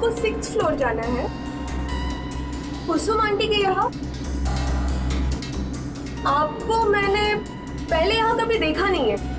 आपको 6th floor जाना है, कुसुम आंटी के यहाँ। आपको मैंने पहले यहाँ कभी देखा नहीं है।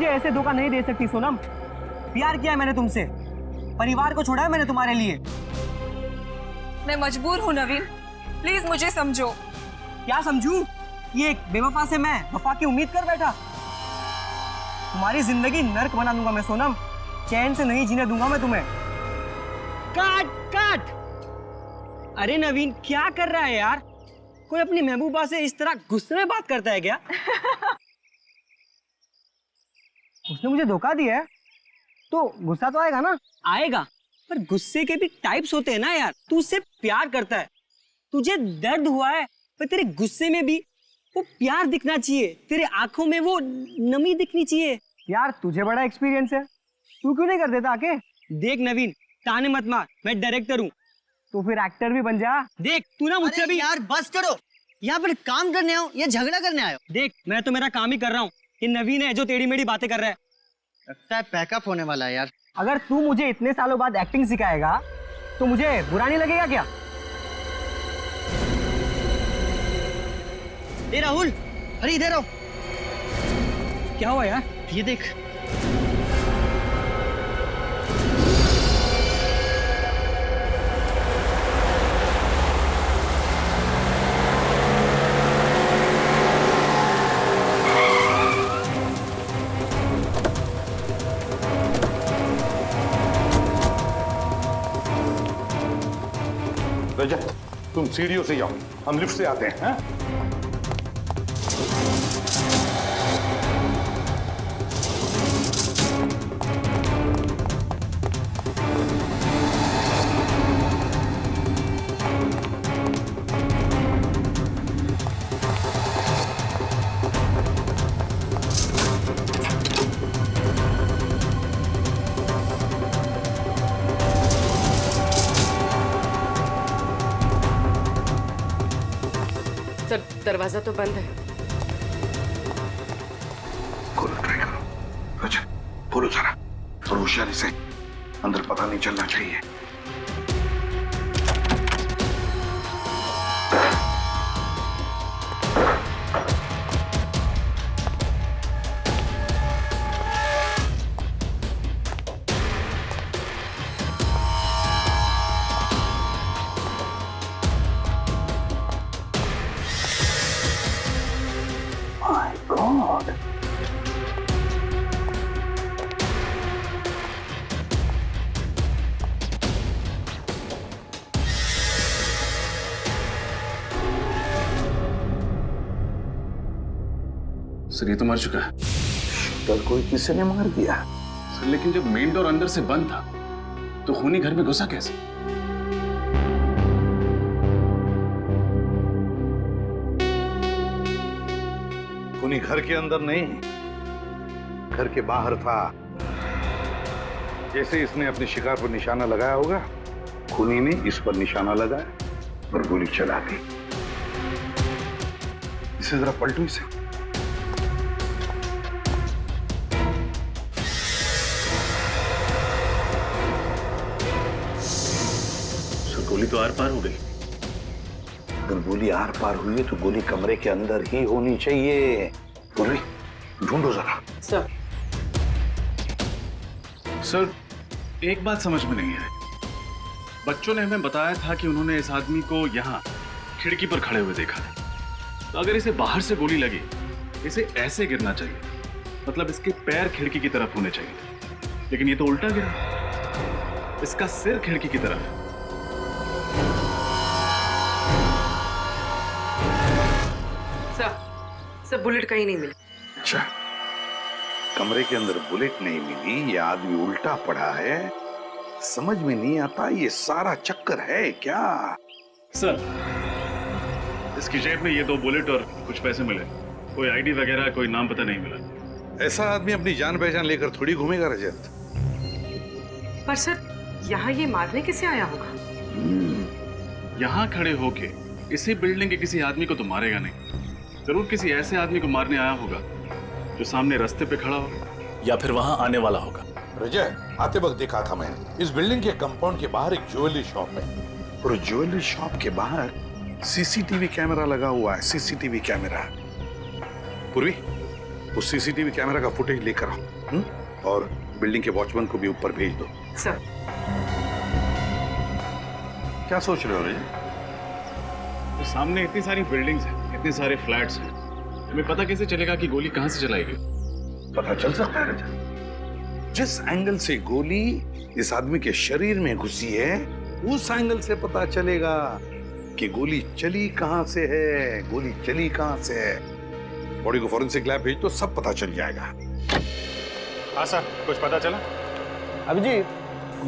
ऐसे धोखा नहीं दे सकती सोनम। प्यार किया है मैंने तुमसे, परिवार को छोड़ा है मैंने तुम्हारे लिए। मैं मजबूर हूँ नवीन, प्लीज मुझे समझो। क्या समझूं? ये एक बेवफा से मैं वफा की उम्मीद कर बैठा। तुम्हारी जिंदगी नर्क बना दूंगा मैं सोनम, चैन से नहीं जीने दूंगा मैं तुम्हें। काट काट। अरे नवीन क्या कर रहा है यार? कोई अपनी महबूबा से इस तरह गुस्से में बात करता है क्या? उसने मुझे धोखा दिया है तो गुस्सा तो आएगा ना? आएगा, पर गुस्से के भी टाइप्स होते हैं ना यार। तू उससे प्यार करता है, तुझे दर्द हुआ है, पर तेरे गुस्से में भी वो प्यार दिखना चाहिए, तेरे आंखों में वो नमी दिखनी चाहिए। यार तुझे बड़ा एक्सपीरियंस है, तू क्यों नहीं कर देता आके? देख नवीन, ताने मत मार, मैं डायरेक्टर हूँ, तो फिर एक्टर भी बन जा। देख तू ना मुझसे भी। यार बस करो, यहाँ पर काम करने आओ या झगड़ा करने आयो? देख मैं तो मेरा काम ही कर रहा हूँ, ये नवीन है जो टेढ़ी मेढ़ी बातें कर रहा है। लगता है पैकअप होने वाला है यार। अगर तू मुझे इतने सालों बाद एक्टिंग सिखाएगा तो मुझे बुरा नहीं लगेगा क्या? ए राहुल, अरे इधर आओ। क्या हुआ यार? ये देख। रजत, तुम सीढ़ियों से जाओ, हम लिफ्ट से आते हैं। हाँ? दरवाजा तो बंद है। खोलो, ट्राई करो। रजत, खोलो जरा और होशियारी से, अंदर पता नहीं चलना चाहिए। सर ये तो मर चुका है। कल कोई किसी ने मार दिया सर, लेकिन जब मेन डोर अंदर से बंद था तो खूनी घर में घुसा कैसे? खूनी घर के अंदर नहीं, घर के बाहर था। जैसे इसने अपने शिकार पर निशाना लगाया होगा, खूनी ने इस पर निशाना लगाया और गोली चला दी। इसे जरा पलटो इसे। गोली तो आर पार हो गई। अगर गोली आर पार हुई है तो गोली कमरे के अंदर ही होनी चाहिए। गोली ढूंढो जरा। सर सर एक बात समझ में नहीं आ रही, बच्चों ने हमें बताया था कि उन्होंने इस आदमी को यहाँ खिड़की पर खड़े हुए देखा है। तो अगर इसे बाहर से गोली लगी, इसे ऐसे गिरना चाहिए, मतलब इसके पैर खिड़की की तरफ होने चाहिए, लेकिन ये तो उल्टा गिरा। इसका सिर खिड़की की तरफ है। सर बुलेट कहीं नहीं मिली। अच्छा, कमरे के अंदर बुलेट नहीं मिली, ये आदमी उल्टा पड़ा है। समझ में नहीं आता ये सारा चक्कर है क्या? सर, इसकी जेब में ये 2 बुलेट और कुछ पैसे मिले। कोई आईडी वगैरह, कोई नाम पता नहीं मिला। ऐसा आदमी अपनी जान पहचान लेकर थोड़ी घूमेगा रजत। पर सर यहाँ ये मारने कैसे आया होगा? यहाँ खड़े होके इसी बिल्डिंग के किसी आदमी को तो मारेगा नहीं। जरूर किसी ऐसे आदमी को मारने आया होगा जो सामने रास्ते पे खड़ा हो, या फिर वहां आने वाला होगा। रजय, आते वक्त देखा था मैंने, इस बिल्डिंग के कंपाउंड के बाहर एक ज्वेलरी शॉप है, और ज्वेलरी शॉप के बाहर सीसीटीवी कैमरा लगा हुआ है। CCTV camera. पूर्वी, उस सीसीटीवी कैमरा का फुटेज लेकर आओ, और बिल्डिंग के वॉचमैन को भी ऊपर भेज दो। सर क्या सोच रहे हो रजत? तो सामने इतनी सारी बिल्डिंग्स हैं, इतने सारे फ्लैट्स हैं, हमें पता कैसे चलेगा कि गोली कहां से चलाई गई? पता चल सकता है रजत। जिस एंगल से गोली इस आदमी के शरीर में घुसी है, उस एंगल से पता चलेगा कि गोली चली कहां से है। गोली चली कहां से है। बॉडी को फॉरेंसिक लैब भेज दो, सब पता चल जाएगा। हाँ सर, कुछ पता चला? अभिजीत,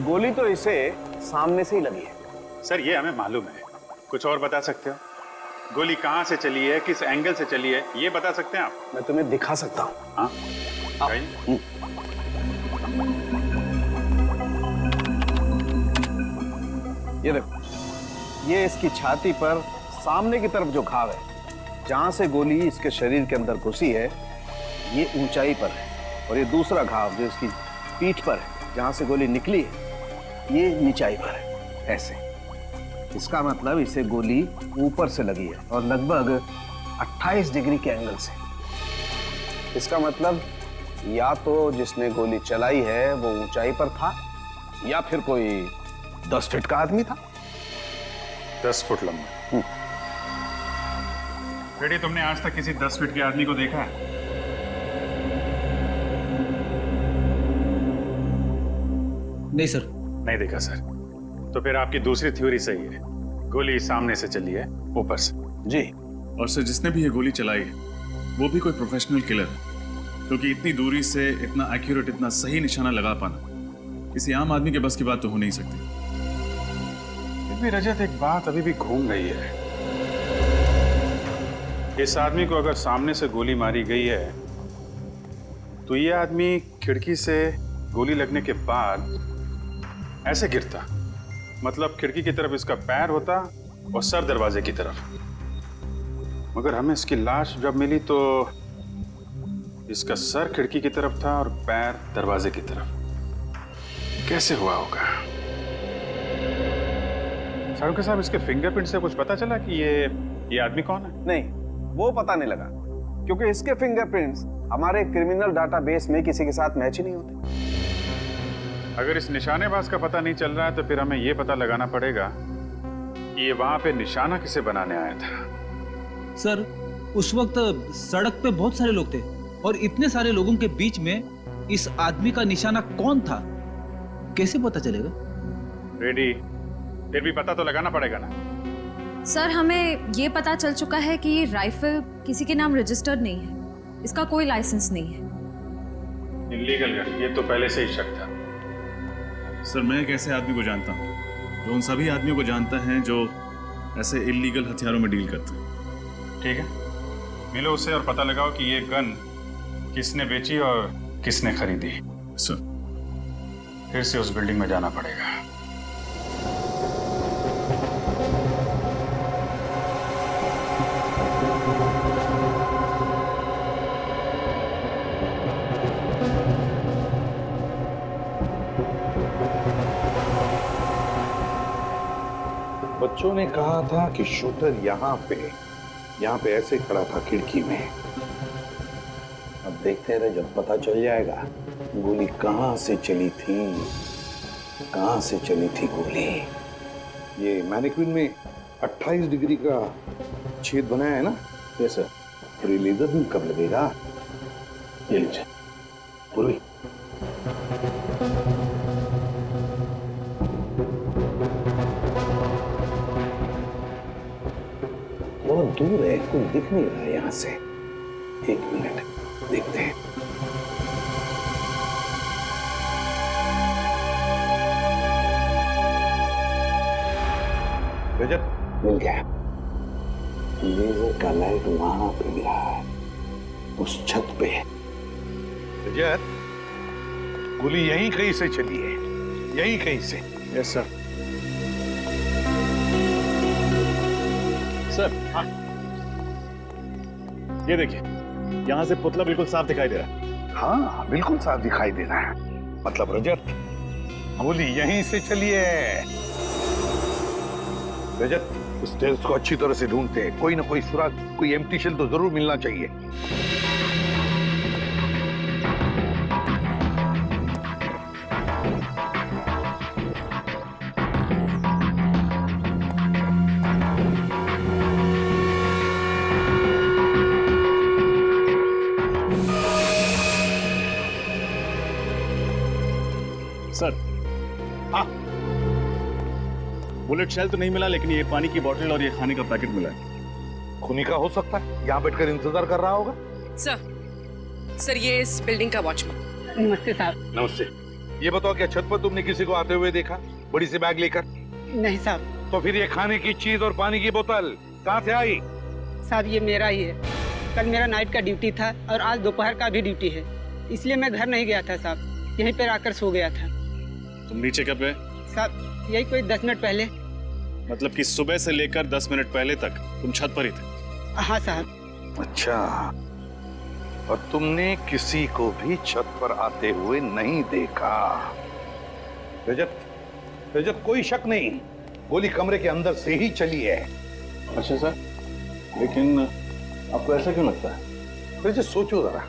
गोली तो इसे सामने से ही लगी है। सर ये हमें मालूम है, कुछ और बता सकते हो? गोली कहाँ से चली है, किस एंगल से चली है, ये बता सकते हैं आप? मैं तुम्हें दिखा सकता हूँ। हाँ, ये देखो, ये इसकी छाती पर सामने की तरफ जो घाव है, जहां से गोली इसके शरीर के अंदर घुसी है, ये ऊंचाई पर है, और ये दूसरा घाव जो इसकी पीठ पर है, जहां से गोली निकली है, ये नीचाई पर है। ऐसे इसका मतलब इसे गोली ऊपर से लगी है, और लगभग 28 डिग्री के एंगल से। इसका मतलब या तो जिसने गोली चलाई है वो ऊंचाई पर था, या फिर कोई 10 फीट का आदमी था। 10 फुट लंबा। बेटी, तुमने आज तक किसी 10 फीट के आदमी को देखा है? नहीं सर। नहीं देखा सर। तो फिर आपकी दूसरी थ्योरी सही है, गोली सामने से चली है, ऊपर से। जी। और सर, जिसने भी ये गोली चलाई है वो भी कोई प्रोफेशनल किलर है, क्योंकि इतनी दूरी से इतना एक्यूरेट, इतना सही निशाना लगा पाना किसी आम आदमी के बस की बात तो हो नहीं सकती। फिर भी रजत, एक बात अभी भी घूम गई है। इस आदमी को अगर सामने से गोली मारी गई है, तो ये आदमी खिड़की से गोली लगने के बाद ऐसे गिरता, मतलब खिड़की की तरफ इसका पैर होता और सर दरवाजे की तरफ। मगर हमें इसकी लाश जब मिली तो इसका सर खिड़की की तरफ था और पैर दरवाजे की तरफ। कैसे हुआ होगा? सारुके साहब, इसके फिंगरप्रिंट से कुछ पता चला कि ये आदमी कौन है? नहीं, वो पता नहीं लगा, क्योंकि इसके फिंगरप्रिंट्स हमारे क्रिमिनल डाटाबेस में किसी के साथ मैच ही नहीं होते। अगर इस निशानेबाज का पता नहीं चल रहा है, तो फिर हमें यह पता लगाना पड़ेगा कि ये वहां पे निशाना किसे बनाने आया था। सर, उस वक्त सड़क पे बहुत सारे लोग थे, और इतने सारे लोगों के बीच में इस आदमी का निशाना कौन था, कैसे पता चलेगा? रेडी, फिर भी पता तो लगाना पड़ेगा ना। सर, हमें ये पता चल चुका है कि ये राइफल किसी के नाम रजिस्टर्ड नहीं है, इसका कोई लाइसेंस नहीं है। इल्लीगल गन, ये तो पहले से ही शक था। सर, मैं एक ऐसे आदमी को जानता हूँ जो उन सभी आदमियों को जानता है जो ऐसे इल्लीगल हथियारों में डील करते हैं। ठीक है, मिलो उससे और पता लगाओ कि ये गन किसने बेची और किसने खरीदी। सर, फिर से उस बिल्डिंग में जाना पड़ेगा। बच्चों ने कहा था कि शूटर यहाँ पे ऐसे खड़ा था खिड़की में। अब देखते रहे, जब पता चल जाएगा गोली कहां से चली थी, कहां से चली थी गोली। ये मैनिक्विन में 28 डिग्री का छेद बनाया है ना? Yes sir. और ये लेजर बीम कब लगेगा? ये लीजिए। पूर्वी, बहुत दूर है, कुछ दिख नहीं रहा है यहां से। एक मिनट, देखते हैं। रजत, मिल गया। लेजर का लाइट वहां पे गिरा है, उस छत पे। रजत, गोली यहीं कहीं से चली है, यहीं कहीं से। Yes sir. सर, ये देखिए, यहां से पुतला बिल्कुल साफ दिखाई दे रहा है। हाँ, बिल्कुल साफ दिखाई दे रहा है। मतलब रजत, गोली यहीं से चली है। रजत, स्टेल्स को अच्छी तरह से ढूंढते हैं। कोई ना कोई सुराग, कोई एम्प्टी शेल तो जरूर मिलना चाहिए। सर, हाँ, बुलेट शेल तो नहीं मिला, लेकिन ये पानी की बोतल और ये खाने का पैकेट मिला है। खूनी का हो सकता है, यहाँ बैठकर इंतजार कर रहा होगा। सर ये इस बिल्डिंग का वॉचमैन। नमस्ते साहब। नमस्ते। ये बताओ, क्या छत पर तुमने किसी को आते हुए देखा, बड़ी सी बैग लेकर? नहीं साहब। तो फिर ये खाने की चीज और पानी की बोतल कहाँ से आई? साहब ये मेरा ही है। कल मेरा नाइट का ड्यूटी था और आज दोपहर का भी ड्यूटी है, इसलिए मैं घर नहीं गया था साहब, यहीं पर आकर सो गया था। तुम नीचे कब गए? साहब यही कोई 10 मिनट पहले। मतलब कि सुबह से लेकर 10 मिनट पहले तक तुम छत पर ही थे? हाँ साहब। अच्छा, और तुमने किसी को भी छत पर आते हुए नहीं देखा? रजत, रजत, कोई शक नहीं, गोली कमरे के अंदर से ही चली है। अच्छा सर, लेकिन आपको ऐसा क्यों लगता है? रजत सोचो जरा,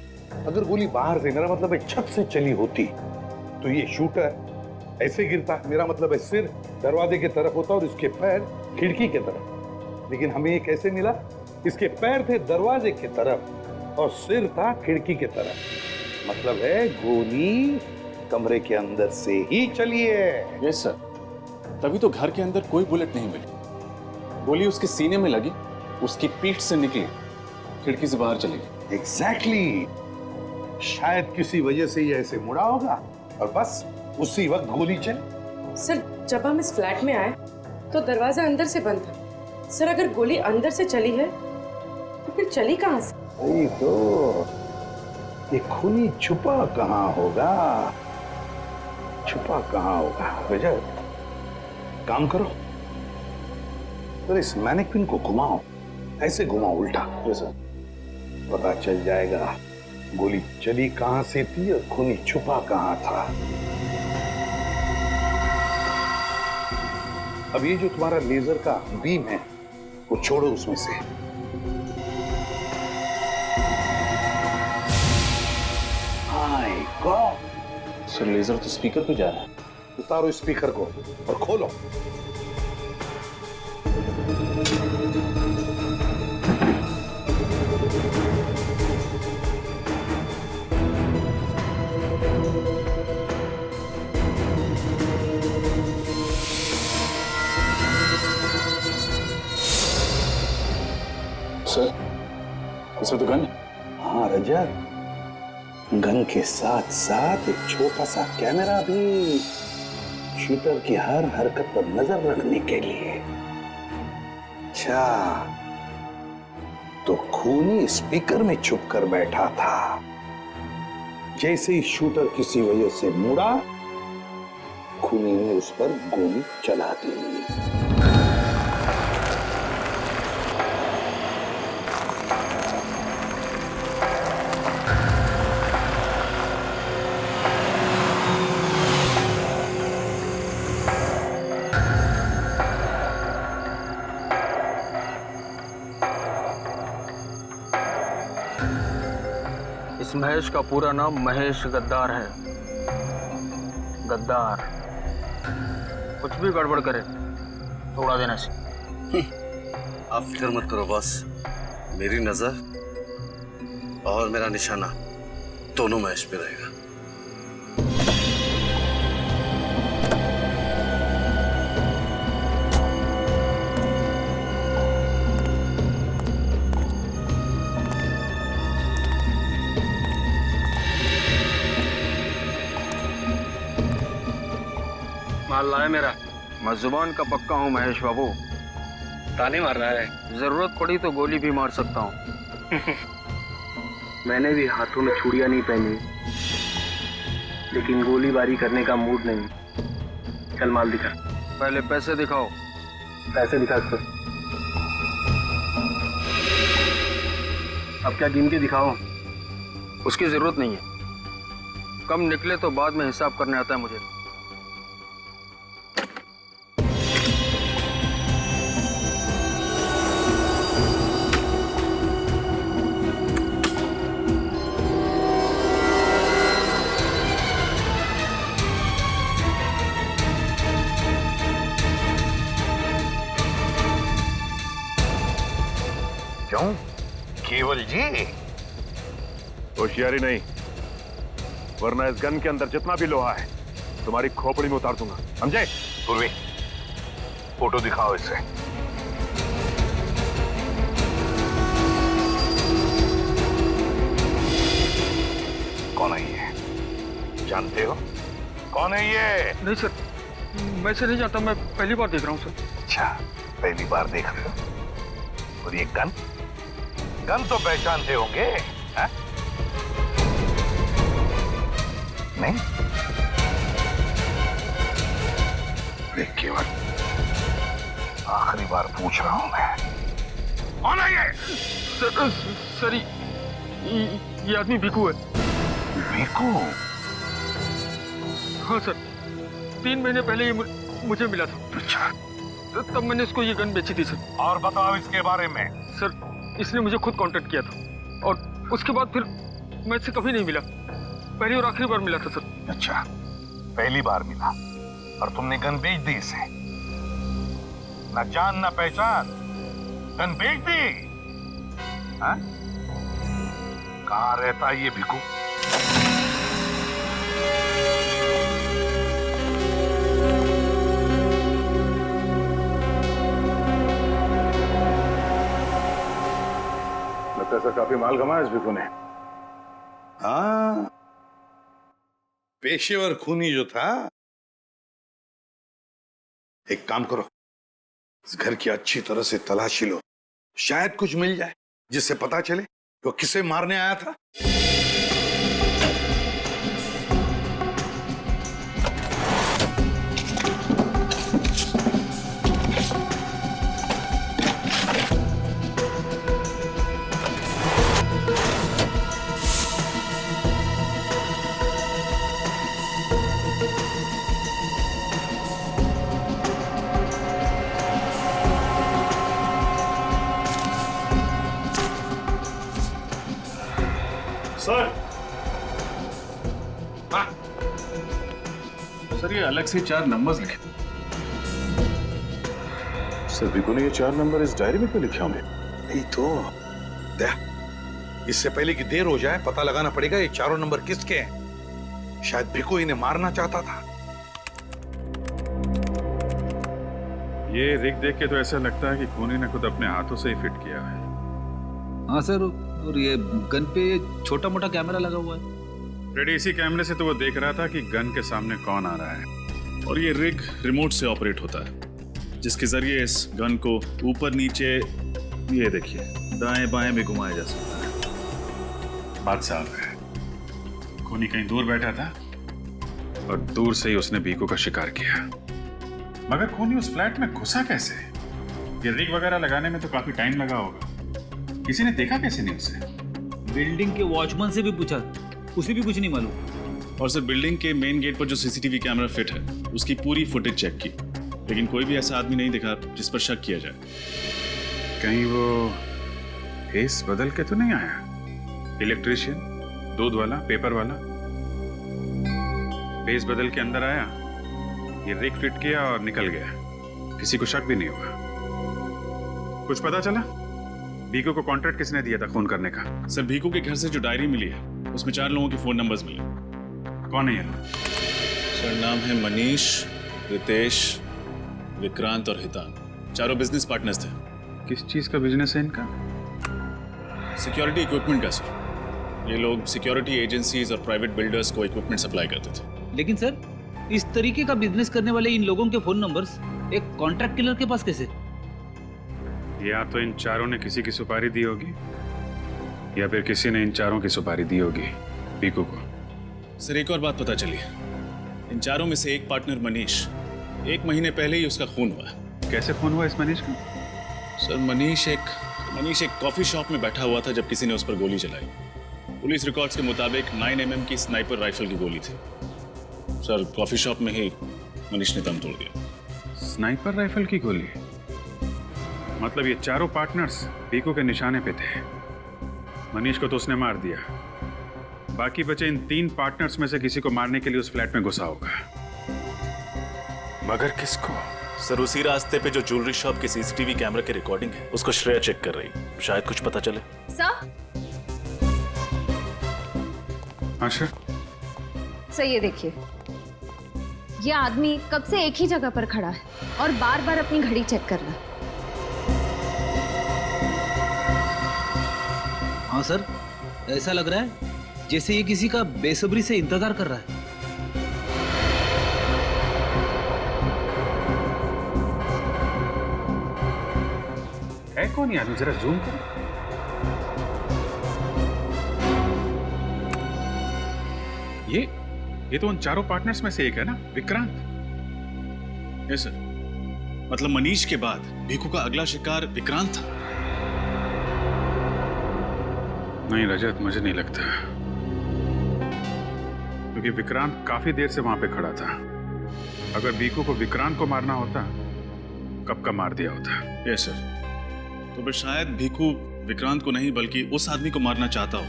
अगर गोली बाहर से, मेरा मतलब है छत से चली होती, तो ये शूटर ऐसे गिरता, मेरा मतलब है सिर दरवाजे की तरफ होता और इसके पैर खिड़की की तरफ। लेकिन हमें ये कैसे मिला? इसके पैर थे दरवाजे की तरफ और सिर था खिड़की की तरफ। मतलब है गोली कमरे के अंदर से ही चली है। यस सर, तभी तो घर के अंदर कोई बुलेट नहीं मिली। गोली उसके सीने में लगी, उसकी पीठ से निकली, खिड़की से बाहर चली गई। एग्जैक्टली। शायद किसी वजह से ये ऐसे मुड़ा होगा और बस उसी वक्त गोली चली। सर जब हम इस फ्लैट में आए तो दरवाजा अंदर से बंद था। सर अगर गोली अंदर से चली है तो फिर चली कहाँ से? वही तो, ये खूनी छुपा कहाँ होगा? छुपा कहाँ होगा? रजत, काम करो, तो इस मैनिक्विन को घुमाओ, ऐसे घुमाओ उल्टा। सर, पता चल जाएगा गोली चली कहाँ से थी और खूनी छुपा कहाँ था। अब ये जो तुम्हारा लेजर का बीम है, वो छोड़ो उसमें से। My God! सर लेजर तो स्पीकर पे जा रहा है। उतारो स्पीकर को और खोलो। सर, इसमें तो गन है। हाँ रजत, गन के साथ साथ एक छोटा सा कैमरा भी, शूटर की हर हरकत पर नजर रखने के लिए। अच्छा, तो खूनी स्पीकर में छुप कर बैठा था। जैसे ही शूटर किसी वजह से मुड़ा, खूनी ने उस पर गोली चला दी। इस महेश का पूरा नाम महेश गद्दार है। गद्दार कुछ भी गड़बड़ करे तोड़ा देने से। आप फिक्र मत करो बॉस, मेरी नजर और मेरा निशाना दोनों महेश पे रहेगा। माल लाए मेरा। मैं जुबान का पक्का हूँ महेश बाबू। ताने मार रहा है। जरूरत पड़ी तो गोली भी मार सकता हूँ। मैंने भी हाथों में छुड़ियां नहीं पहनी, लेकिन गोलीबारी करने का मूड नहीं। चल माल दिखा। पहले पैसे दिखाओ। पैसे दिखा सर। अब क्या गिन के दिखाओ? उसकी जरूरत नहीं है। कम निकले तो बाद में हिसाब करने आता है मुझे। क्यों केवल जी? होशियारी नहीं, वरना इस गन के अंदर जितना भी लोहा है तुम्हारी खोपड़ी में उतार दूंगा, समझे? पूर्वी, फोटो दिखाओ इसे। कौन है ये? जानते हो कौन है ये? नहीं सर, मैं से नहीं जानता। मैं पहली बार देख रहा हूँ सर। अच्छा, पहली बार देख रहे हो। और ये गन? गन तो पहचानते होंगे, है? नहीं? देख केवल, आखिरी बार पूछ रहा हूं मैं, कौन है ये? सर ये आदमी भिकू है। भिकू? हाँ सर, 3 महीने पहले ये मुझे मिला था। अच्छा, तब मैंने इसको ये गन बेची थी सर। और बताओ इसके बारे में। सर, इसने मुझे खुद कांटेक्ट किया था और उसके बाद फिर मैं इससे कभी नहीं मिला। पहली और आखिरी बार मिला था सर। अच्छा, पहली बार मिला और तुमने गन बेच दी इसे? ना जान ना पहचान, गन बेच दी? हाँ? कहाँ रहता है ये भिकू? लगता है काफी माल कमाया इस भिकू ने। हाँ, पेशेवर खूनी जो था। एक काम करो, इस घर की अच्छी तरह से तलाशी लो, शायद कुछ मिल जाए जिससे पता चले वो किसे मारने आया था। सर, सर ये अलग से 4 नंबर्स लिखे। सर भिकू ने ये 4 नंबर इस डायरी में क्यों लिखे होंगे? नहीं तो इससे पहले कि देर हो जाए पता लगाना पड़ेगा ये चारों नंबर किसके हैं। शायद भिकू इन्हें मारना चाहता था। ये रिग देख के तो ऐसा लगता है कि खूनी ने खुद अपने हाथों से ही फिट किया है। हाँ सर, और ये गन पे छोटा मोटा कैमरा लगा हुआ है। रेडी, इसी कैमरे से तो वो देख रहा था कि गन के सामने कौन आ रहा है। और ये रिग रिमोट से ऑपरेट होता है, जिसके जरिए इस गन को ऊपर नीचे, ये देखिए, दाएं बाएं में घुमाया जा सकता है। बात साफ है, खूनी कहीं दूर बैठा था और दूर से ही उसने भिकू का शिकार किया। मगर खूनी उस फ्लैट में घुसा कैसे? ये रिग वगैरह लगाने में तो काफी टाइम लगा होगा। किसी ने देखा कैसे नहीं उसे? बिल्डिंग के वॉचमैन से भी पूछा, उसे भी कुछ नहीं मालूम। और सर बीडिंग के मेन गेट पर जो सीसीटीवी कैमरा फिट है उसकी पूरी फुटेज चेक की, लेकिन कोई भी ऐसा आदमी नहीं दिखा जिस पर शक किया जाए। कहीं वो फेस बदल के तो नहीं आया? इलेक्ट्रिशियन, दूध वाला, पेपर वाला, फेस बदल के अंदर आया, ये रिग फिट किया और निकल गया। किसी को शक भी नहीं हुआ। कुछ पता चला भीकू को कॉन्ट्रैक्ट किसने दिया था खून करने का? सर भीकू के घर से जो डायरी मिली है उसमें 4 लोगों के फोन नंबर्स मिले। कौन है ये लोग? सर नाम है मनीष, रितेश, विक्रांत और हितान। चारों बिजनेस पार्टनर्स थे। किस चीज का बिजनेस है इनका? सिक्योरिटी इक्विपमेंट का सर। ये लोग सिक्योरिटी एजेंसीज और प्राइवेट बिल्डर्स को इक्विपमेंट सप्लाई करते थे। लेकिन सर इस तरीके का बिजनेस करने वाले इन लोगों के फोन नंबर्स एक कॉन्ट्रैक्ट किलर के पास कैसे? या तो इन चारों ने किसी की सुपारी दी होगी या फिर किसी ने इन चारों की सुपारी दी होगी भीकू को। सर एक और बात पता चली। इन चारों में से एक पार्टनर मनीष 1 महीने पहले ही उसका खून हुआ। कैसे खून हुआ इस मनीष का? सर मनीष एक कॉफी शॉप में बैठा हुआ था जब किसी ने उस पर गोली चलाई। पुलिस रिकॉर्ड्स के मुताबिक 9 mm की स्नाइपर राइफल की गोली थी। सर कॉफी शॉप में ही मनीष ने दम तोड़ दिया। स्नाइपर राइफल की गोली? मतलब ये चारों पार्टनर्स भीकू के निशाने पे थे। मनीष को तो उसने मार दिया, बाकी बचे इन 3 पार्टनर्स में से किसी को मारने के लिए उस फ्लैट में घुसा होगा। मगर किसको? सर उसी रास्ते पे जो ज्वेलरी शॉप के सीसीटीवी कैमरा की रिकॉर्डिंग है उसको श्रेया चेक कर रही। शायद कुछ पता चले। सर आशा सर ये देखिए, ये आदमी कब से एक ही जगह पर खड़ा है और बार बार अपनी घड़ी चेक कर रहा है। हाँ सर, ऐसा लग रहा है जैसे ये किसी का बेसब्री से इंतजार कर रहा है। है कौन ये आदमी? जरा जूम करो। ये तो उन चारों पार्टनर्स में से एक है ना, विक्रांत? Yes sir. मतलब मनीष के बाद भीकू का अगला शिकार विक्रांत था। नहीं रजत, मुझे नहीं लगता, क्योंकि विक्रांत काफी देर से वहां पे खड़ा था। अगर भीकू को विक्रांत को मारना होता कब का मार दिया होता। Yes sir. तो फिर शायद भीकू विक्रांत को नहीं बल्कि उस आदमी को मारना चाहता हो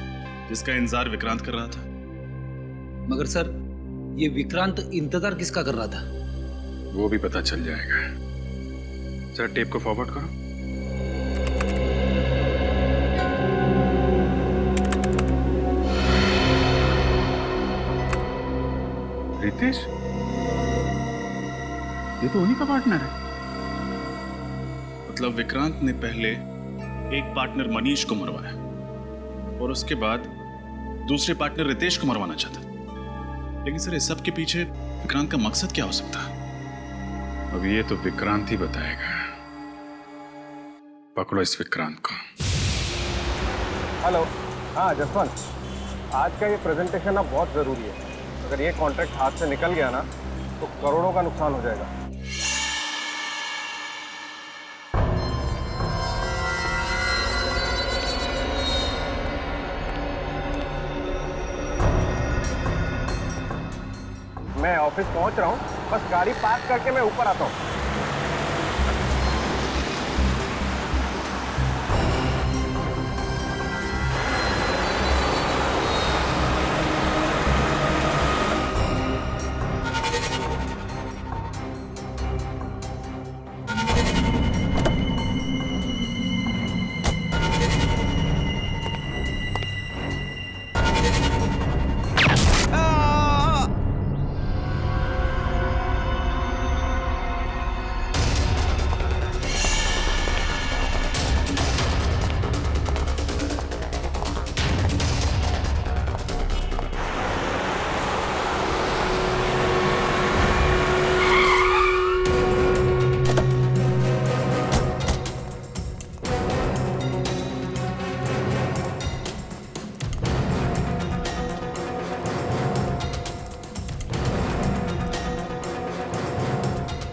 जिसका इंतजार विक्रांत कर रहा था। मगर सर ये विक्रांत इंतजार किसका कर रहा था? वो भी पता चल जाएगा। सर टेप को फॉरवर्ड करो। रितेश, ये तो उन्हीं का पार्टनर है। मतलब विक्रांत ने पहले एक पार्टनर मनीष को मरवाया और उसके बाद दूसरे पार्टनर रितेश को मरवाना चाहता। लेकिन सर इस सब के पीछे विक्रांत का मकसद क्या हो सकता है? अब ये तो विक्रांत ही बताएगा। पकड़ो इस विक्रांत को। हेलो, हाँ जसवंत, आज का ये प्रेजेंटेशन अब बहुत ज़रूरी है। अगर ये कॉन्ट्रैक्ट हाथ से निकल गया ना तो करोड़ों का नुकसान हो जाएगा। मैं ऑफिस पहुंच रहा हूँ, बस गाड़ी पार्क करके मैं ऊपर आता हूँ।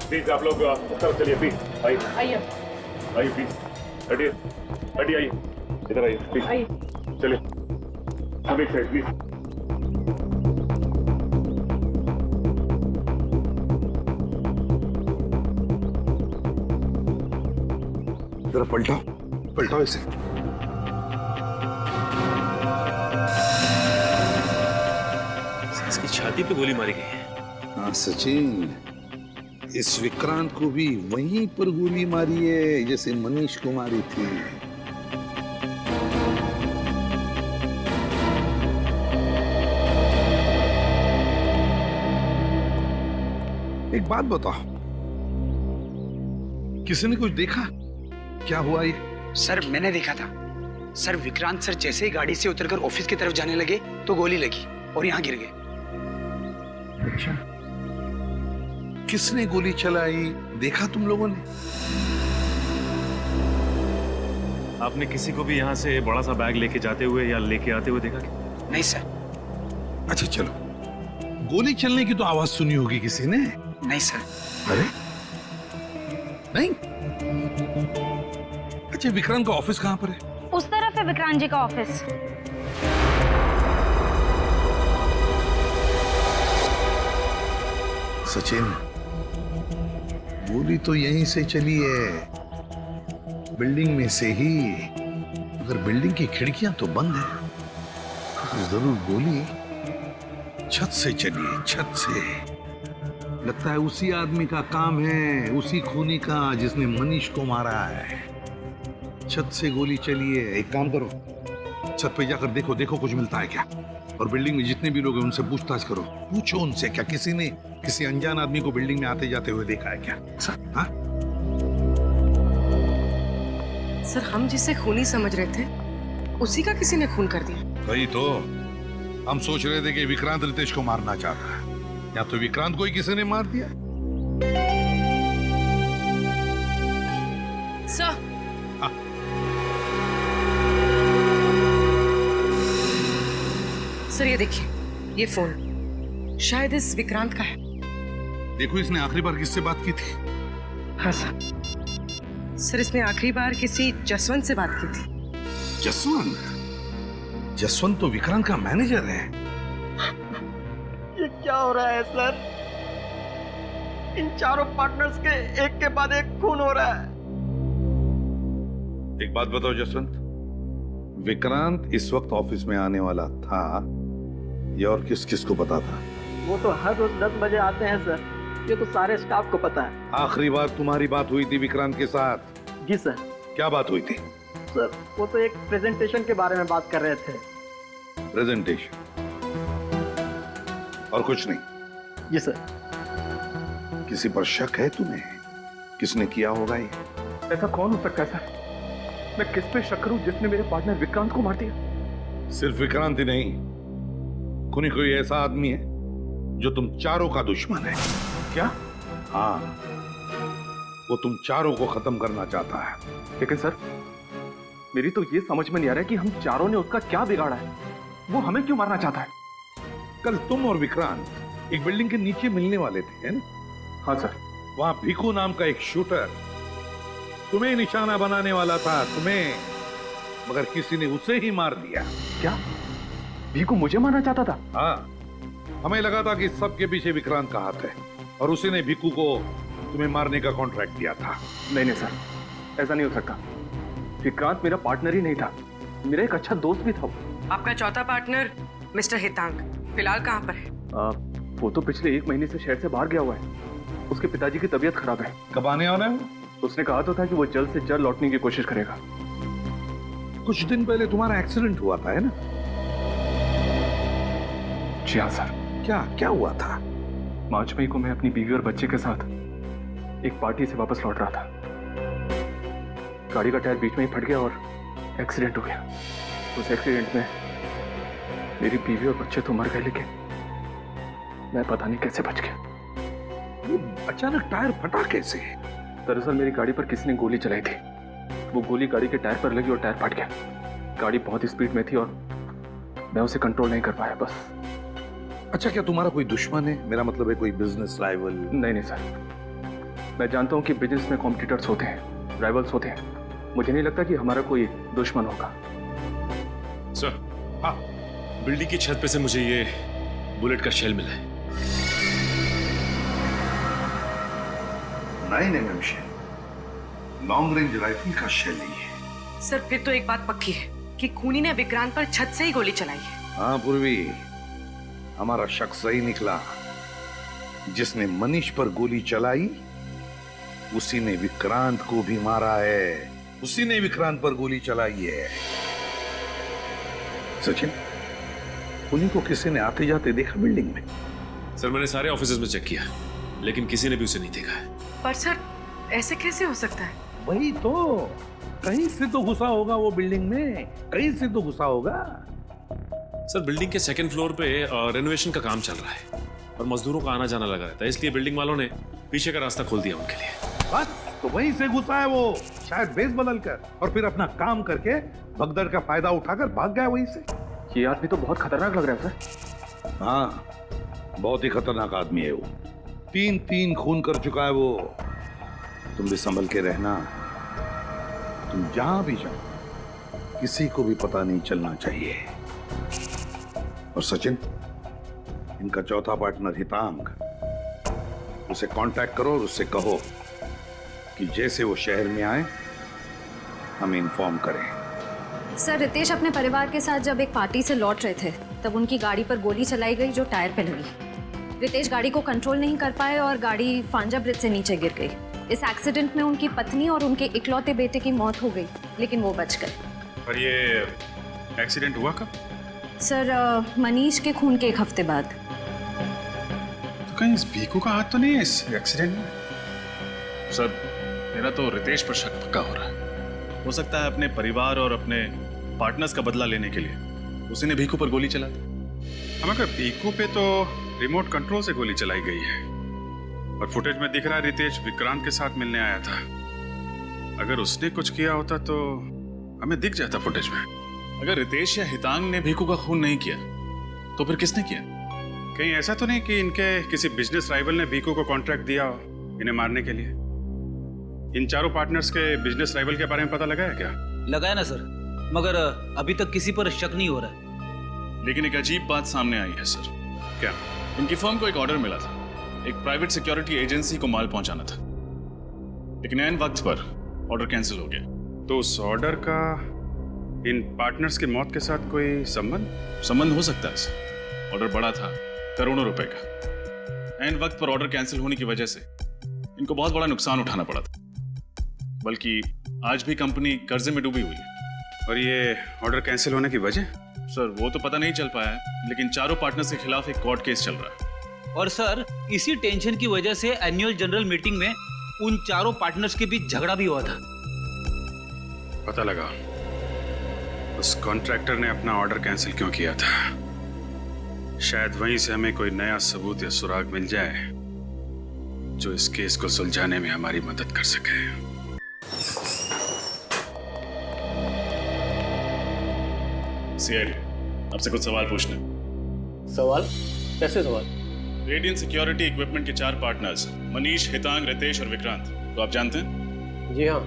प्लीज आप लोग उस तरफ चलिए। प्लीज आइए आइए आइए, प्लीज हटिए हटिए, आइए इधर आइए प्लीज। आइए चलिए सब एक साइड प्लीज। जरा पलटाओ पलटाओ इसे। इसकी छाती पे गोली मारी गई है। हाँ सचिन, इस विक्रांत को भी वहीं पर गोली मारी है जैसे मनीष को मारी थी। एक बात बताओ, किसी ने कुछ देखा? क्या हुआ ये? सर मैंने देखा था। सर विक्रांत सर जैसे ही गाड़ी से उतरकर ऑफिस की तरफ जाने लगे तो गोली लगी और यहाँ गिर गए। अच्छा, किसने गोली चलाई देखा तुम लोगों ने? आपने किसी को भी यहाँ से बड़ा सा बैग लेके जाते हुए या लेके आते हुए देखा क्या? नहीं सर। अच्छा चलो, गोली चलने की तो आवाज सुनी होगी किसी ने? नहीं सर। अरे नहीं? अच्छा, विक्रांत का ऑफिस कहाँ पर है? उस तरफ है विक्रांत जी का ऑफिस। सचिन, गोली तो यहीं से चली है, बिल्डिंग में से ही। अगर बिल्डिंग की खिड़कियां तो बंद है तो जरूर गोली छत से चली है, छत से। लगता है उसी आदमी का काम है, उसी खूनी का जिसने मनीष को मारा है। छत से गोली चली है। एक काम करो, छत पे जाकर देखो, देखो कुछ मिलता है क्या। और बिल्डिंग में जितने भी लोग हैं उनसे पूछताछ करो, पूछो उनसे क्या किसी ने किसी अनजान आदमी को बिल्डिंग में आते जाते हुए देखा है क्या? हाँ? सर हम जिसे खूनी समझ रहे थे उसी का किसी ने खून कर दिया। वही तो हम सोच रहे थे कि विक्रांत रितेश को मारना चाहता है, या तो विक्रांत को ही किसी ने मार दिया। सर सर ये देखिए, ये फोन शायद इस विक्रांत का है। देखो इसने आखिरी बार किससे बात की थी? हाँ सर इसने आखिरी बार किसी जसवंत से बात की थी। जसवंत? जसवंत तो विक्रांत का मैनेजर है। ये क्या हो रहा है सर? इन चारों पार्टनर्स के एक के बाद एक खून हो रहा है। एक बात बताओ जसवंत, विक्रांत इस वक्त ऑफिस में आने वाला था, ये और किस किस को पता था? वो तो हर रोज 10 बजे आते हैं सर, ये तो सारे स्टाफ को पता है। आखिरी बार तुम्हारी बात हुई थी विक्रांत के साथ? जी सर। क्या बात हुई थी? सर वो तो एक प्रेजेंटेशन के बारे में बात कर रहे थे। प्रेजेंटेशन? और कुछ नहीं? जी सर। किसी पर शक है तुम्हें? किसने किया होगा ये? ऐसा कौन हो सकता है सर? मैं किस पे शक करूं जिसने मेरे पार्टनर विक्रांत को मार दिया? सिर्फ विक्रांत ही नहीं, कोई ऐसा आदमी है जो तुम चारों का दुश्मन है। क्या? हाँ, वो तुम चारों को खत्म करना चाहता है। लेकिन सर मेरी तो ये समझ में नहीं आ रहा है कि हम चारों ने उसका क्या बिगाड़ा है। वो हमें क्यों मारना चाहता है? कल तुम और विक्रांत एक बिल्डिंग के नीचे मिलने वाले थे, है ना? हाँ सर। वहां भिकू नाम का एक शूटर तुम्हें निशाना बनाने वाला था, तुम्हें, मगर किसी ने उसे ही मार दिया। क्या भिकू मुझे मारना चाहता था? हाँ, हमें लगा था कि सबके पीछे विक्रांत का हाथ है और उसी ने भिकू को तुम्हें मारने का कॉन्ट्रैक्ट दिया था। नहीं नहीं सर, ऐसा नहीं हो सकता। विक्रांत मेरा पार्टनर ही नहीं था, मेरा एक अच्छा दोस्त भी था। आपका चौथा पार्टनर मिस्टर हितांक फिलहाल कहाँ पर है? वो तो पिछले 1 महीने से शहर से बाहर गया हुआ है। उसके पिताजी की तबीयत खराब है। कब आने वाला है? उसने कहा तो था कि वो जल्द से जल्द लौटने की कोशिश करेगा। कुछ दिन पहले तुम्हारा एक्सीडेंट हुआ था, है ना? जी हाँ सर। क्या क्या हुआ था? 5 मई को मैं अपनी बीवी और बच्चे के साथ एक पार्टी से वापस लौट रहा था। गाड़ी का टायर बीच में ही फट गया और एक्सीडेंट हो गया। उस एक्सीडेंट में मेरी बीवी और बच्चे तो मर गए, लेकिन मैं पता नहीं कैसे बच गया। ये अचानक टायर फटा कैसे? दरअसल मेरी गाड़ी पर किसी ने गोली चलाई थी। वो गोली गाड़ी के टायर पर लगी और टायर फट गया। गाड़ी बहुत स्पीड में थी और मैं उसे कंट्रोल नहीं कर पाया, बस। अच्छा, क्या तुम्हारा कोई दुश्मन है? मेरा मतलब है कोई बिजनेस राइवल? नहीं नहीं सर, मैं जानता हूँ कि बिजनेस में कॉम्पिटिटर्स होते हैं, राइवल्स होते हैं। मुझे नहीं लगता कि हमारा कोई दुश्मन होगा। सर, हाँ, बिल्डिंग की छत पे से मुझे ये बुलेट का शेल मिला है। 9 mm shell, long range rifle का शेल ही है। सर फिर तो एक बात पक्की है कि खूनी ने विक्रांत पर छत से ही गोली चलाई है। हाँ पूर्वी, हमारा शक सही निकला। जिसने मनीष पर गोली चलाई उसी ने विक्रांत को भी मारा है, उसी ने विक्रांत पर गोली चलाई है। सचिन, उन्हीं को किसी ने आते जाते देखा बिल्डिंग में? सर मैंने सारे ऑफिसेज में चेक किया, लेकिन किसी ने भी उसे नहीं देखा है। पर सर ऐसे कैसे हो सकता है? वही तो, कहीं से तो घुसा होगा वो बिल्डिंग में, कहीं से तो घुसा होगा। सर बिल्डिंग के सेकंड फ्लोर पे रेनोवेशन का काम चल रहा है और मजदूरों का आना जाना लगा रहता है, इसलिए बिल्डिंग वालों ने पीछे का रास्ता खोल दिया उनके लिए। बस तो वहीं से घुसा है वो, शायद बेस बदल कर, और फिर अपना काम करके भगदड़ का फायदा उठाकर भाग गया वहीं से। ये आदमी तो बहुत खतरनाक लग रहा है सर। हाँ, बहुत ही खतरनाक आदमी है वो। 3 खून कर चुका है वो। तुम भी संभल के रहना, तुम जहां भी जाओ किसी को भी पता नहीं चलना चाहिए। और सचिन, इनका चौथा पार्टनर हितांग, उसे कांटेक्ट करो और उससे कहो कि जैसे वो शहर में आए हमें इन्फॉर्म करें। सर, रितेश अपने परिवार के साथ जब एक पार्टी से लौट रहे थे तब उनकी गाड़ी पर गोली चलाई गई जो टायर पे लगी। रितेश गाड़ी को कंट्रोल नहीं कर पाए और गाड़ी फांजा ब्रिज से नीचे गिर गई। इस एक्सीडेंट में उनकी पत्नी और उनके इकलौते बेटे की मौत हो गई, लेकिन वो बच गए। और ये एक्सीडेंट हुआ कब? सर, मनीष के खून के 1 हफ्ते बाद। तो कहीं इस भीखू का हाथ तो नहीं है इस एक्सीडेंट में? सर मेरा तो रितेश पर शक पक्का हो रहा है। हो सकता है अपने परिवार और अपने पार्टनर्स का बदला लेने के लिए उसी ने भीखू पर गोली चला दी। हम अगर भीखू पे तो रिमोट कंट्रोल से गोली चलाई गई है और फुटेज में दिख रहा है रितेश विक्रांत के साथ मिलने आया था। अगर उसने कुछ किया होता तो हमें दिख जाता फुटेज में। अगर रितेश या हितांग ने भीखू का खून नहीं किया तो फिर किसने किया? कहीं ऐसा तो नहीं कि इनके किसी बिजनेस राइवल ने भीखू को कॉन्ट्रैक्ट दिया हो इन्हें मारने के लिए? इन चारों पार्टनर्स के बिजनेस राइवल के बारे में पता लगा है क्या? लगाया ना सर, मगर अभी तक किसी पर शक नहीं हो रहा है। लेकिन एक अजीब बात सामने आई है सर। क्या? इनकी फर्म को एक ऑर्डर मिला था, एक प्राइवेट सिक्योरिटी एजेंसी को माल पहुंचाना था, लेकिन ऐन वक्त पर ऑर्डर कैंसिल हो गया। तो उस ऑर्डर का इन पार्टनर्स की मौत के साथ कोई संबंध हो सकता है सर। ऑर्डर बड़ा था, करोड़ों रुपए का। ऐन वक्त पर ऑर्डर कैंसिल होने की वजह से इनको बहुत बड़ा नुकसान उठाना पड़ा था, बल्कि आज भी कंपनी कर्जे में डूबी हुई है। और ये ऑर्डर कैंसिल होने की वजह? सर वो तो पता नहीं चल पाया है, लेकिन चारों पार्टनर्स के खिलाफ एक कोर्ट केस चल रहा है। और सर इसी टेंशन की वजह से एनुअल जनरल मीटिंग में उन चारों पार्टनर्स के बीच झगड़ा भी हुआ था। पता लगा उस कॉन्ट्रैक्टर ने अपना ऑर्डर कैंसिल क्यों किया था। शायद वहीं से हमें कोई नया सबूत या सुराग मिल जाए जो इस केस को सुलझाने में हमारी मदद कर सके। सीआईडी, आपसे कुछ सवाल पूछने। सवाल? कैसे सवाल? रेडियंट सिक्योरिटी इक्विपमेंट के 4 पार्टनर्स मनीष, हितांग, रितेश और विक्रांत तो आप जानते हैं? जी हाँ,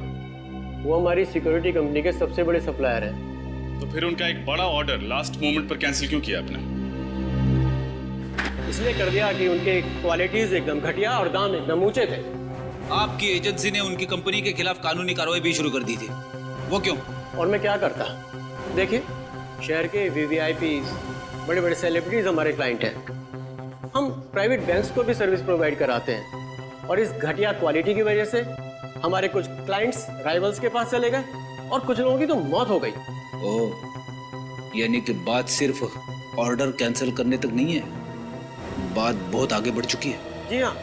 वो हमारी सिक्योरिटी कंपनी के सबसे बड़े सप्लायर हैं। तो फिर उनका एक बड़ा ऑर्डर लास्ट मोमेंट पर कैंसिल क्यों किया आपने? इसलिए कर दिया कि उनके क्वालिटीज एकदम घटिया और दाम एकदम ऊंचे थे। आपकी एजेंसी ने उनकी कंपनी के खिलाफ कानूनी कार्रवाई भी शुरू कर दी थी। वो क्यों? और मैं क्या करता? देखिए, शहर के वीवीआईपीज, बड़े बड़े सेलिब्रिटीज हमारे क्लाइंट हैं। हम प्राइवेट बैंक्स को भी सर्विस प्रोवाइड कराते हैं और इस घटिया क्वालिटी की वजह से हमारे कुछ क्लाइंट्स राइवल्स के पास चले गए और कुछ लोगों की तो मौत हो गई। ओह, यानी कि बात सिर्फ ऑर्डर कैंसिल करने तक नहीं है, बात बहुत आगे बढ़ चुकी है। जी हाँ,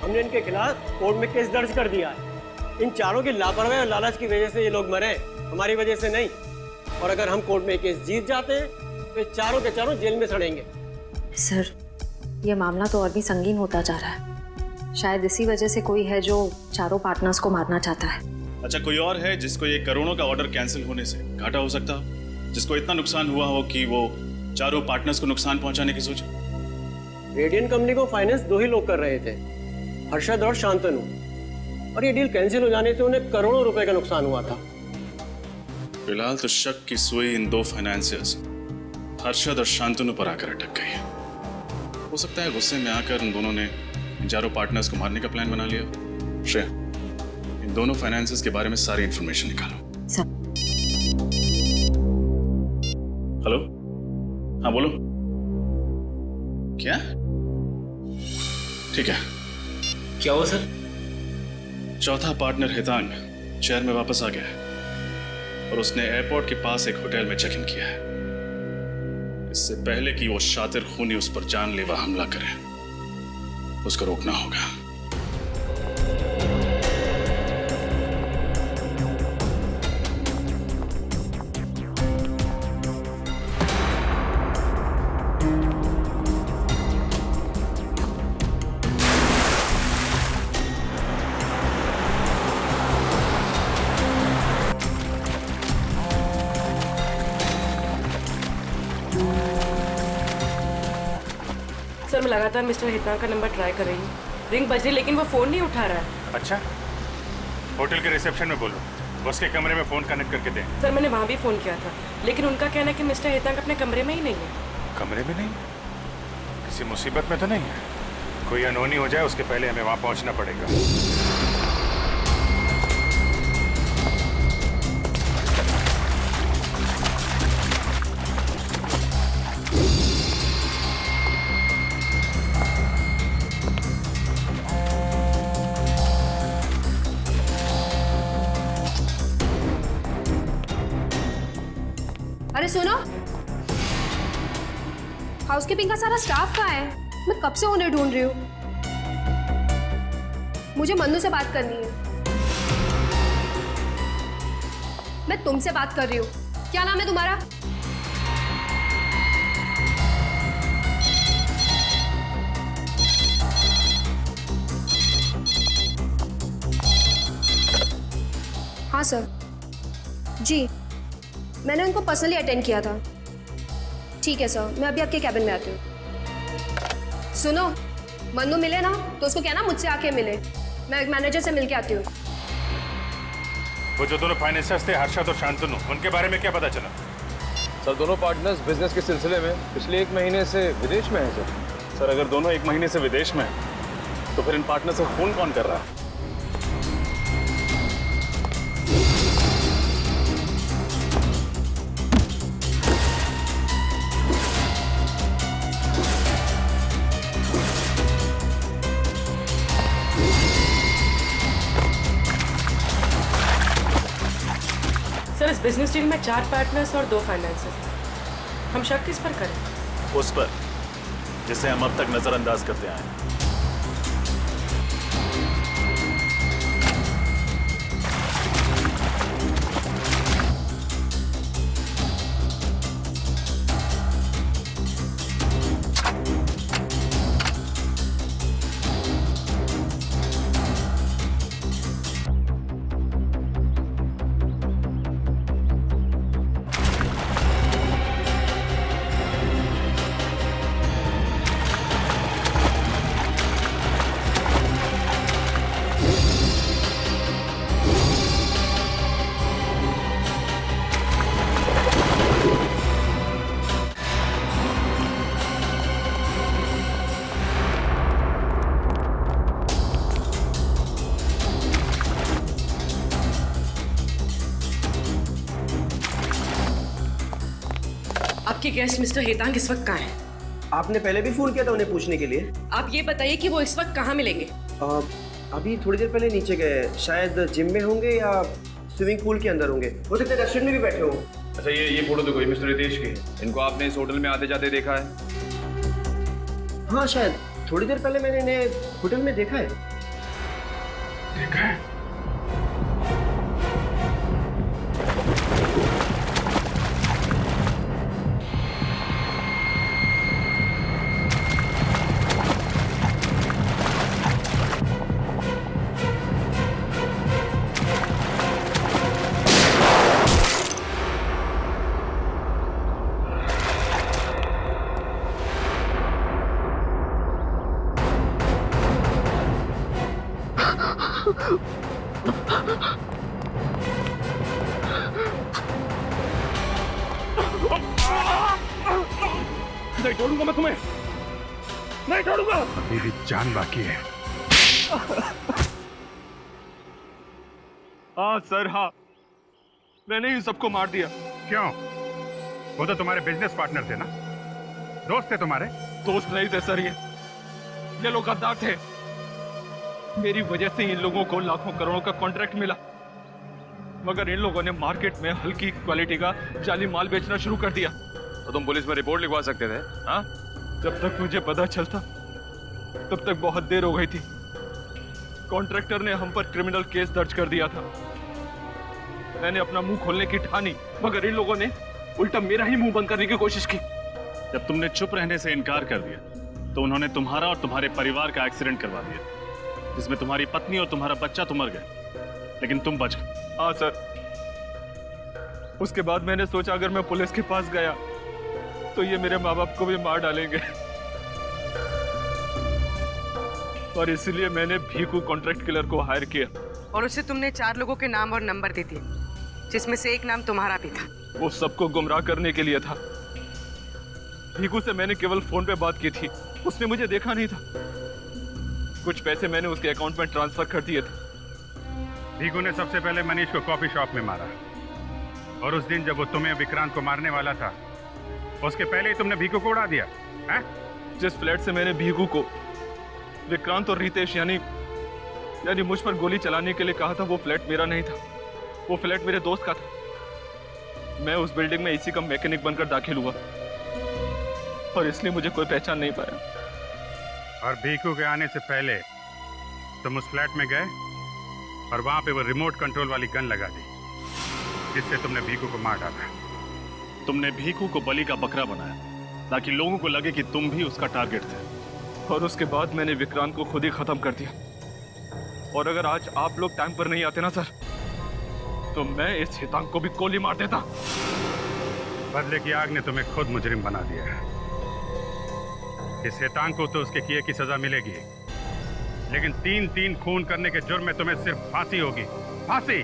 हमने इनके खिलाफ कोर्ट में केस दर्ज कर दिया है। इन चारों की लापरवाही और लालच की वजह से ये लोग मरे, हमारी वजह से नहीं। और अगर हम कोर्ट में केस जीत जाते हैं तो ये चारों के चारों जेल में सड़ेंगे। सर, ये मामला तो और भी संगीन होता जा रहा है। शायद इसी वजह से कोई है जो चारों पार्टनर्स को मारना चाहता है। अच्छा, कोई और है जिसको ये करोड़ों का ऑर्डर कैंसिल होने से घाटा हो सकता हो, जिसको इतना नुकसान हुआ हो कि वो चारों पार्टनर्स को नुकसान पहुंचाने की सोचे? रेडियंट कंपनी को फाइनेंस 2 ही लोग कर रहे थे, हर्षद और शांतनु, और ये डील कैंसिल हो जाने से उन्हें करोड़ों रुपए का नुकसान हुआ था। फिलहाल तो शक की सुई इन 2 फाइनेंसियर्स हर्षद और शांतनु पर आकर अटक गई है। हो सकता है गुस्से में आकर उन दोनों ने इन चारों पार्टनर्स को मारने का प्लान बना लिया। श्रेया, इन दोनों फाइनेंसियर्स के बारे में सारी इंफॉर्मेशन निकालो। हेलो, हाँ बोलो। क्या? ठीक है। क्या हुआ सर? चौथा पार्टनर हितांग शहर में वापस आ गया है और उसने एयरपोर्ट के पास एक होटल में चेक इन किया है। इससे पहले कि वो शातिर खूनी उस पर जानलेवा हमला करे, उसको रोकना होगा। सर मैं लगातार मिस्टर हितांग का नंबर ट्राई कर रही हूँ, रिंग बज रही लेकिन वो फोन नहीं उठा रहा है। अच्छा, होटल के रिसेप्शन में बोलो, बस के कमरे में फोन कनेक्ट करके दें। सर मैंने वहाँ भी फोन किया था, लेकिन उनका कहना है कि मिस्टर हितांग अपने कमरे में ही नहीं है। कमरे में नहीं? किसी मुसीबत में तो नहीं है? कोई अनहोनी हो जाए उसके पहले हमें वहाँ पहुँचना पड़ेगा। अरे सुनो, हाउसकीपिंग का सारा स्टाफ कहाँ है? मैं कब से उन्हें ढूंढ रही हूँ। मुझे मन्नू से बात करनी है। मैं तुमसे बात कर रही हूँ। क्या नाम है तुम्हारा? हाँ सर जी, मैंने उनको पर्सनली अटेंड किया था। ठीक है सर, मैं अभी आपके कैबिन में आती हूँ। सुनो, मन्नू मिले ना तो उसको कहना मुझसे आके मिले। मैं एक मैनेजर से मिलके आती हूँ। वो जो दोनों फाइनेंसर्स थे, हर्षद और शांतनु, उनके बारे में क्या पता चला? सर दोनों पार्टनर्स बिजनेस के सिलसिले में पिछले 1 महीने से विदेश में हैं सर। सर अगर दोनों 1 महीने से विदेश में हैं, तो फिर इन पार्टनर से फोन कौन कर रहा है? सर इस बिजनेस डील में 4 पार्टनर्स और 2 फाइनेंसर्स। हम शक किस पर करें? उस पर जिसे हम अब तक नजरअंदाज करते आए हैं। आपके गेस्ट मिस्टर हितांग इस वक्त कहाँ हैं? आपने पहले भी फोन किया था उन्हें पूछने के लिए। आप ये बताइए कि वो इस वक्त कहाँ मिलेंगे? अभी थोड़ी देर पहले नीचे गए, शायद जिम में होंगे या स्विमिंग पूल के अंदर होंगे। हो सकता है रेस्टोरेंट में भी बैठे हों। अच्छा ये फोटो देखो, ये मिस्टर रितेश की। इनको आपने इस होटल में आते जाते देखा है? हाँ शायद थोड़ी देर पहले मैंने इन्हें होटल में देखा है। देखा है? नहीं छोड़ूंगा मैं तुम्हें, नहीं छोड़ूंगा। अभी भी जान बाकी है। हाँ सर, हाँ मैंने ही सबको मार दिया। क्यों? वो तो तुम्हारे बिजनेस पार्टनर थे ना, दोस्त थे तुम्हारे। दोस्त नहीं थे सर, ये लोग गद्दार थे। मेरी वजह से इन लोगों को लाखों करोड़ों का कॉन्ट्रैक्ट मिला, मगर इन लोगों ने मार्केट में हल्की क्वालिटी का जाली माल बेचना शुरू कर दिया। तो तुम पुलिस में रिपोर्ट लिखवा सकते थे। हाँ, जब तक मुझे पता चलता तब तक बहुत देर हो गई थी। कॉन्ट्रैक्टर ने हम पर क्रिमिनल केस दर्ज कर दिया था। मैंने अपना मुंह खोलने की ठानी, मगर इन लोगों ने उल्टा मेरा ही मुंह बंद करने की कोशिश की। जब तुमने चुप रहने से इनकार कर दिया तो उन्होंने तुम्हारा और तुम्हारे परिवार का एक्सीडेंट करवा दिया, जिसमें तुम्हारी पत्नी और तुम्हारा बच्चा तो मर गए, लेकिन तुम बच गए। हाँ सर। उसके बाद मैंने सोचा अगर मैं पुलिस के पास गया तो ये मेरे माँ बाप को भी मार डालेंगे, और इसलिए मैंने भीखू कॉन्ट्रैक्ट किलर को हायर किया। और उसे तुमने 4 लोगों के नाम और नंबर दे दिए, जिसमें से एक नाम तुम्हारा भी था। वो सबको गुमराह करने के लिए था। भीखू से मैंने केवल फोन पे बात की थी, उसने मुझे देखा नहीं था। कुछ पैसे मैंने उसके अकाउंट में ट्रांसफर कर दिए थे। भीखू ने सबसे पहले मनीष को कॉफी शॉप में मारा, और उस दिन जब वो तुम्हें विक्रांत को मारने वाला था, उसके पहले ही तुमने भीखू को उड़ा दिया है? जिस फ्लैट से मैंने भीखू को विक्रांत और रितेश यानी मुझ पर गोली चलाने के लिए कहा था, वो फ्लैट मेरा नहीं था, वो फ्लैट मेरे दोस्त का था। मैं उस बिल्डिंग में इसी का मैकेनिक बनकर दाखिल हुआ, और इसलिए मुझे कोई पहचान नहीं पाया। और भीखू के आने से पहले तुम उस फ्लैट में गए और वहां पे वो रिमोट कंट्रोल वाली गन लगा दी, जिससे तुमने भीखू को मार डाला। तुमने भीखू को बलि का बकरा बनाया ताकि लोगों को लगे कि तुम भी उसका टारगेट थे, और उसके बाद मैंने विक्रांत को खुद ही खत्म कर दिया। और अगर आज आप लोग टाइम पर नहीं आते ना सर, तो मैं इस हितांग को भी गोली मार देता। बदले की आग ने तुम्हें खुद मुजरिम बना दिया है। इस हितांग को तो उसके किए की सजा मिलेगी, लेकिन 3-3 खून करने के जुर्म में तुम्हें सिर्फ फांसी होगी। फांसी।